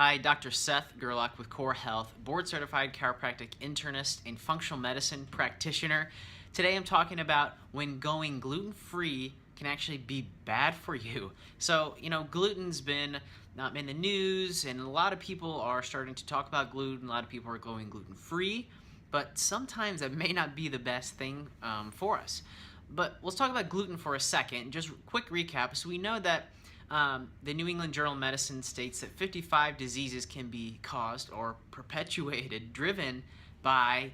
Hi, Dr. Seth Gerlach with Core Health, board-certified chiropractic internist and functional medicine practitioner. Today I'm talking about when going gluten-free can actually be bad for you. So, gluten's been in the news, and a lot of people are starting to talk about gluten. A lot of people are going gluten-free, but sometimes that may not be the best thing for us. But let's talk about gluten for a second. Just quick recap. So we know that the New England Journal of Medicine states that 55 diseases can be caused or perpetuated, driven by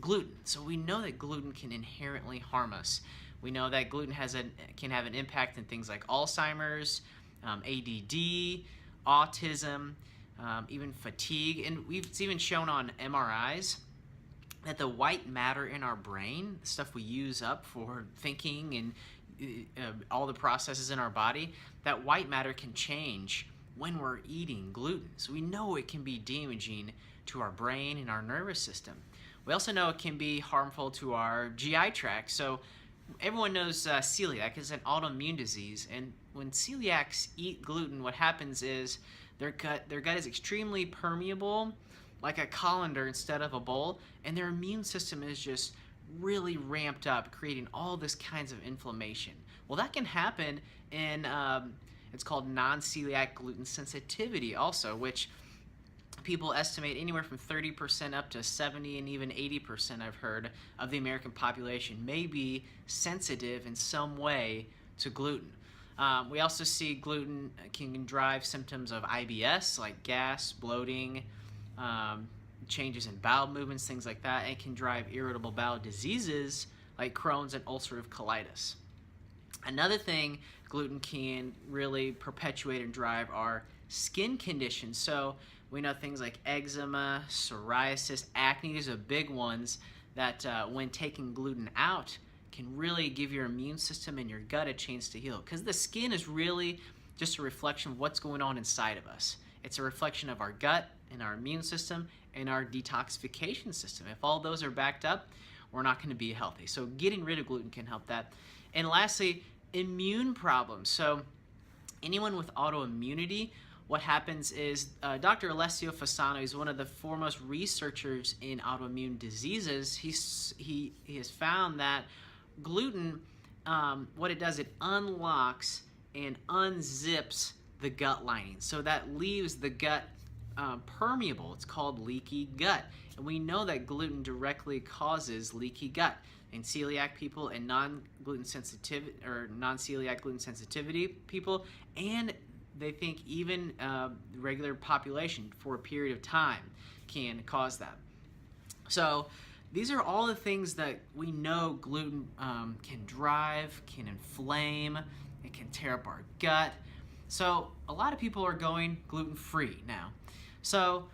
gluten. So we know that gluten can inherently harm us. We know that gluten can have an impact in things like Alzheimer's, ADD, autism, even fatigue, and it's even shown on MRIs that the white matter in our brain, the stuff we use up for thinking and all the processes in our body, that white matter can change when we're eating gluten. So we know it can be damaging to our brain and our nervous system. We also know it can be harmful to our GI tract. So everyone knows celiac is an autoimmune disease, and when celiacs eat gluten, what happens is their gut is extremely permeable, like a colander instead of a bowl, and their immune system is just really ramped up, creating all this kinds of inflammation. Well, that can happen in it's called non-celiac gluten sensitivity also, which people estimate anywhere from 30% up to 70 and even 80%, I've heard, of the American population may be sensitive in some way to gluten. We also see gluten can drive symptoms of IBS, like gas, bloating, changes in bowel movements, things like that, and it can drive irritable bowel diseases like Crohn's and ulcerative colitis. Another thing gluten can really perpetuate and drive are skin conditions. So we know things like eczema, psoriasis, acne, these are big ones that when taking gluten out can really give your immune system and your gut a chance to heal, because the skin is really just a reflection of what's going on inside of us. It's a reflection of our gut and our immune system and our detoxification system. If all those are backed up, we're not going to be healthy. So getting rid of gluten can help that. And lastly, immune problems. So anyone with autoimmunity, what happens is Dr. Alessio Fasano is one of the foremost researchers in autoimmune diseases. He has found that gluten, what it does, it unlocks and unzips the gut lining. So that leaves the gut permeable. It's called leaky gut. And we know that gluten directly causes leaky gut in celiac people and non-gluten sensitive or non-celiac gluten sensitivity people, and they think even the regular population for a period of time can cause that. So these are all the things that we know gluten can drive, can inflame, it can tear up our gut. So a lot of people are going gluten-free now. So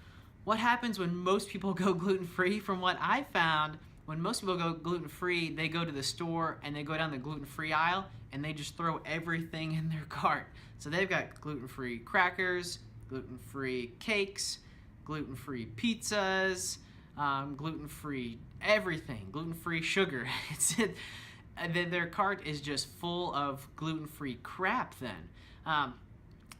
what happens when most people go gluten-free? From what I found, when most people go gluten-free, they go to the store and they go down the gluten-free aisle and they just throw everything in their cart. So they've got gluten-free crackers, gluten-free cakes, gluten-free pizzas, gluten-free everything, gluten-free sugar. Their cart is just full of gluten-free crap then.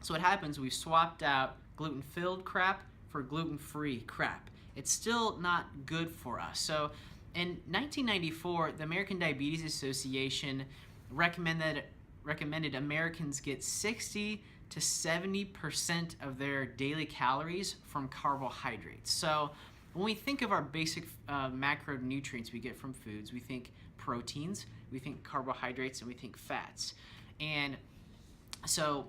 So what happens, we've swapped out gluten-filled crap for gluten-free crap. It's still not good for us. So in 1994, the American Diabetes Association recommended Americans get 60 to 70% of their daily calories from carbohydrates. So when we think of our basic macronutrients we get from foods, we think proteins, we think carbohydrates, and we think fats. And so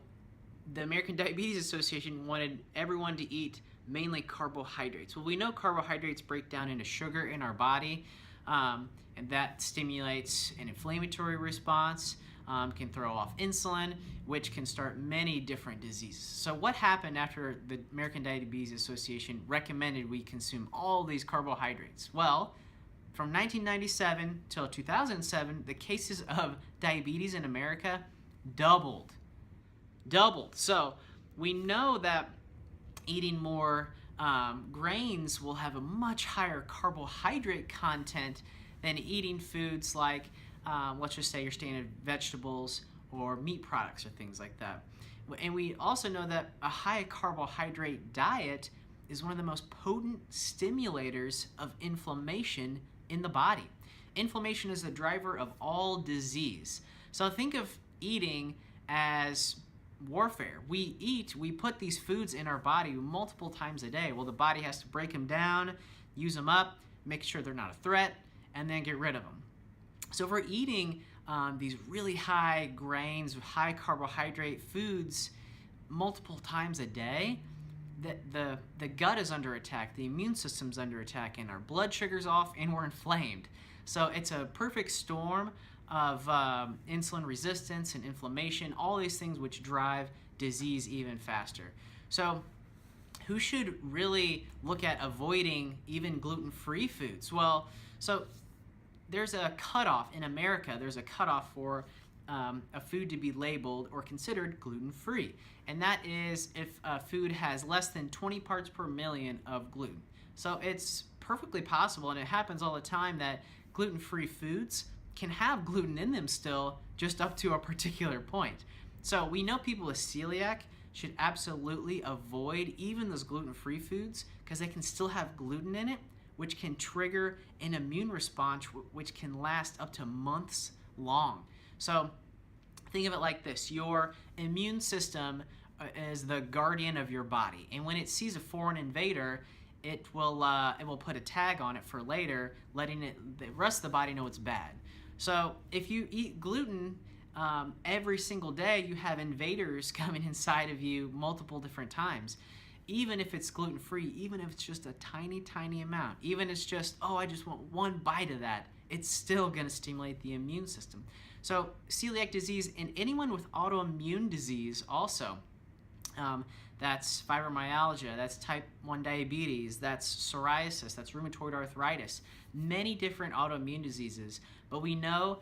the American Diabetes Association wanted everyone to eat mainly carbohydrates. Well, we know carbohydrates break down into sugar in our body, and that stimulates an inflammatory response, can throw off insulin, which can start many different diseases. So what happened after the American Diabetes Association recommended we consume all these carbohydrates? Well, from 1997 till 2007, the cases of diabetes in America doubled. So we know that eating more grains will have a much higher carbohydrate content than eating foods like, let's just say, your standard vegetables or meat products or things like that. And we also know that a high carbohydrate diet is one of the most potent stimulators of inflammation in the body. Inflammation is the driver of all disease. So think of eating as warfare. We put these foods in our body multiple times a day. Well, the body has to break them down, use them up, make sure they're not a threat, and then get rid of them. So if we're eating these really high grains, high carbohydrate foods multiple times a day, the gut is under attack, the immune system's under attack, and our blood sugar's off, and we're inflamed. So it's a perfect storm of insulin resistance and inflammation, all these things which drive disease even faster. So who should really look at avoiding even gluten-free foods? Well, so there's a cutoff in America. There's a cutoff for a food to be labeled or considered gluten-free, and that is if a food has less than 20 parts per million of gluten. So it's perfectly possible, and it happens all the time, that gluten-free foods can have gluten in them still, just up to a particular point. So we know people with celiac should absolutely avoid even those gluten-free foods because they can still have gluten in it, which can trigger an immune response which can last up to months long. So think of it like this. Your immune system is the guardian of your body, and when it sees a foreign invader, it will put a tag on it for later, letting the rest of the body know it's bad. So if you eat gluten every single day, you have invaders coming inside of you multiple different times. Even if it's gluten-free, even if it's just a tiny, tiny amount, even if it's just, oh, I just want one bite of that, it's still going to stimulate the immune system. So celiac disease, and anyone with autoimmune disease also, that's fibromyalgia, that's type 1 diabetes, that's psoriasis, that's rheumatoid arthritis, many different autoimmune diseases. But we know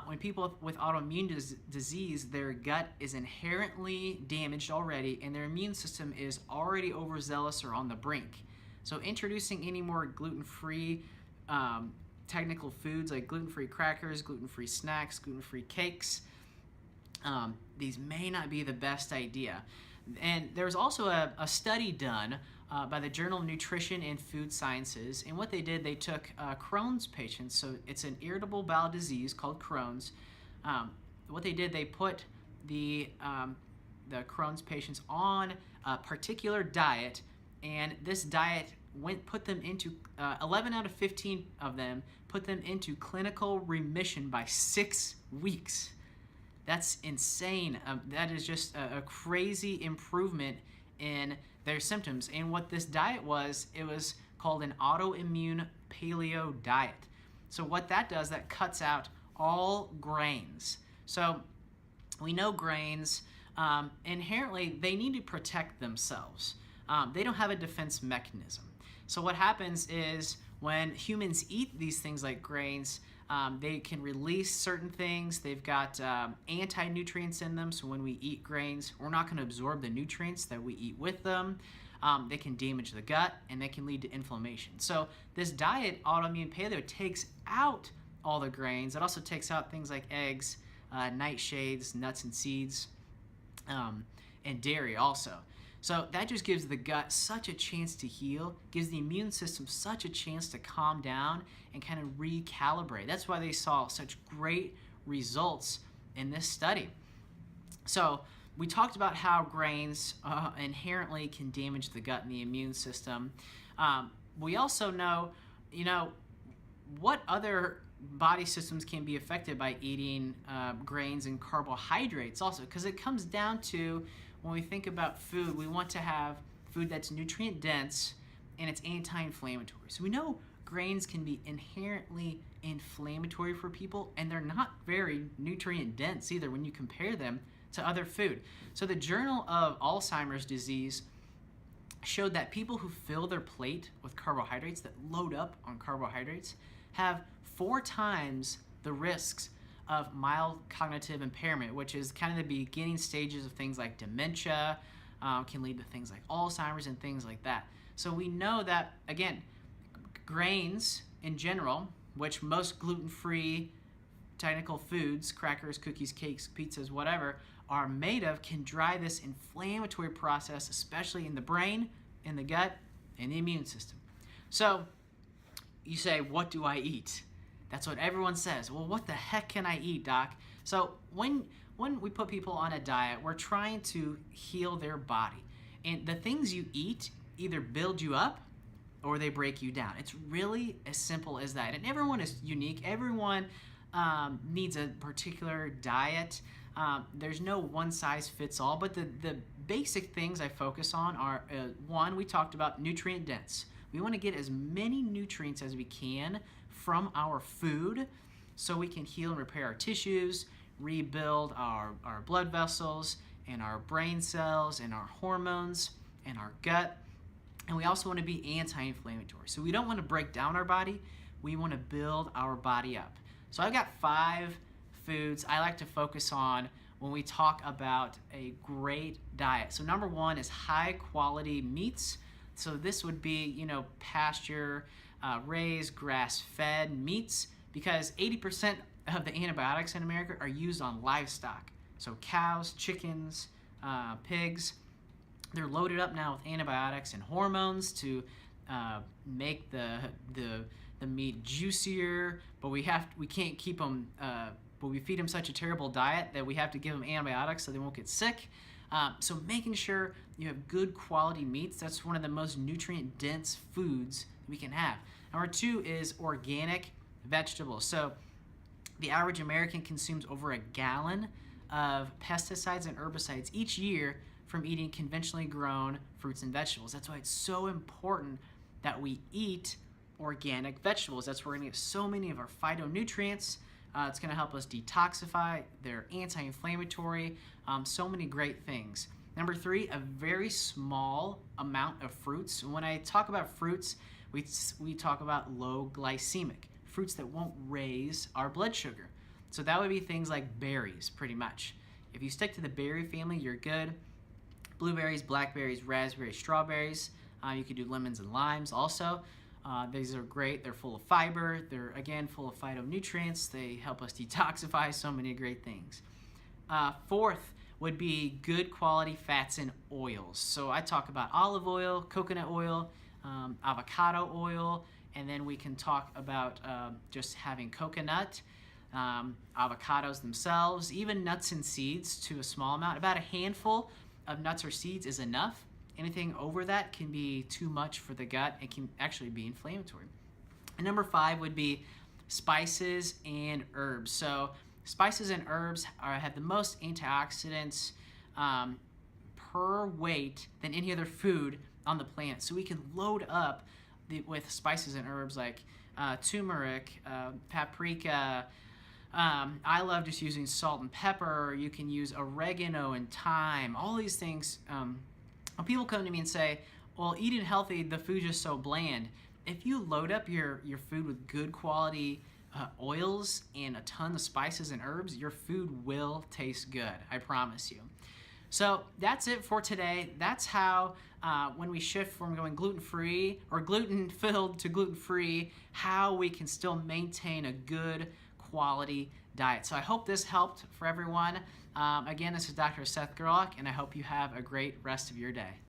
when people with autoimmune disease, their gut is inherently damaged already, and their immune system is already overzealous or on the brink. So introducing any more gluten-free technical foods like gluten-free crackers, gluten-free snacks, gluten-free cakes, these may not be the best idea. And there's also a study done by the Journal of Nutrition and Food Sciences, and what they did, they took Crohn's patients, so it's an irritable bowel disease called Crohn's. What they did, they put the Crohn's patients on a particular diet, and this diet put them into 11 out of 15 of them put them into clinical remission by 6 weeks. That's insane. That is just a crazy improvement in their symptoms. And what this diet was, it was called an autoimmune paleo diet. So what that does, that cuts out all grains. So we know grains, inherently, they need to protect themselves. They don't have a defense mechanism. So what happens is when humans eat these things like grains, they can release certain things. They've got anti-nutrients in them, so when we eat grains, we're not going to absorb the nutrients that we eat with them. They can damage the gut, and they can lead to inflammation. So this diet, autoimmune paleo, takes out all the grains. It also takes out things like eggs, nightshades, nuts and seeds, and dairy also. So that just gives the gut such a chance to heal, gives the immune system such a chance to calm down and kind of recalibrate. That's why they saw such great results in this study. So we talked about how grains inherently can damage the gut and the immune system. We also know, what other body systems can be affected by eating grains and carbohydrates also, because it comes down to, when we think about food, we want to have food that's nutrient dense and it's anti-inflammatory. So we know grains can be inherently inflammatory for people, and they're not very nutrient dense either when you compare them to other food. So the Journal of Alzheimer's Disease showed that people who fill their plate with carbohydrates, that load up on carbohydrates, have 4 times the risks of mild cognitive impairment, which is kind of the beginning stages of things like dementia, can lead to things like Alzheimer's and things like that. So we know that, again, grains in general, which most gluten-free technical foods, crackers, cookies, cakes, pizzas, whatever, are made of can drive this inflammatory process, especially in the brain, in the gut, and the immune system. So you say, what do I eat? That's what everyone says. Well, what the heck can I eat, doc? So when we put people on a diet, we're trying to heal their body. And the things you eat either build you up or they break you down. It's really as simple as that. And everyone is unique. Everyone needs a particular diet. There's no one size fits all, but the basic things I focus on are, one, we talked about nutrient dense. We want to get as many nutrients as we can from our food so we can heal and repair our tissues, rebuild our blood vessels and our brain cells and our hormones and our gut. And we also want to be anti-inflammatory. So we don't want to break down our body, we want to build our body up. So I've got 5 foods I like to focus on when we talk about a great diet. So number 1 is high quality meats. So this would be, pasture raised, grass-fed meats, because 80% of the antibiotics in America are used on livestock. So cows, chickens, pigs. They're loaded up now with antibiotics and hormones to make the meat juicier, but we can't keep them. But we feed them such a terrible diet that we have to give them antibiotics so they won't get sick. So making sure you have good quality meats, that's one of the most nutrient dense foods we can have. Number 2 is organic vegetables. So the average American consumes over a gallon of pesticides and herbicides each year from eating conventionally grown fruits and vegetables. That's why it's so important that we eat organic vegetables. That's where we're going to get so many of our phytonutrients. It's going to help us detoxify. They're anti-inflammatory, so many great things. Number 3, a very small amount of fruits. When I talk about fruits, we talk about low glycemic, fruits that won't raise our blood sugar. So that would be things like berries, pretty much. If you stick to the berry family, you're good. Blueberries, blackberries, raspberries, strawberries. You could do lemons and limes also. These are great. They're full of fiber. They're, again, full of phytonutrients. They help us detoxify, so many great things. 4th would be good quality fats and oils. So I talk about olive oil, coconut oil, avocado oil, and then we can talk about just having coconut, avocados themselves, even nuts and seeds to a small amount. About a handful of nuts or seeds is enough. Anything over that can be too much for the gut. It can actually be inflammatory. And number 5 would be spices and herbs. So spices and herbs have the most antioxidants per weight than any other food on the planet. So we can load up with spices and herbs like turmeric, paprika. I love just using salt and pepper. You can use oregano and thyme. All these things. When people come to me and say, well, eating healthy, the food's just so bland. If you load up your food with good quality oils and a ton of spices and herbs, your food will taste good. I promise you. So that's it for today. That's how, when we shift from going gluten-free or gluten-filled to gluten-free, how we can still maintain a good quality diet. So I hope this helped for everyone. Again, this is Dr. Seth Gerlach, and I hope you have a great rest of your day.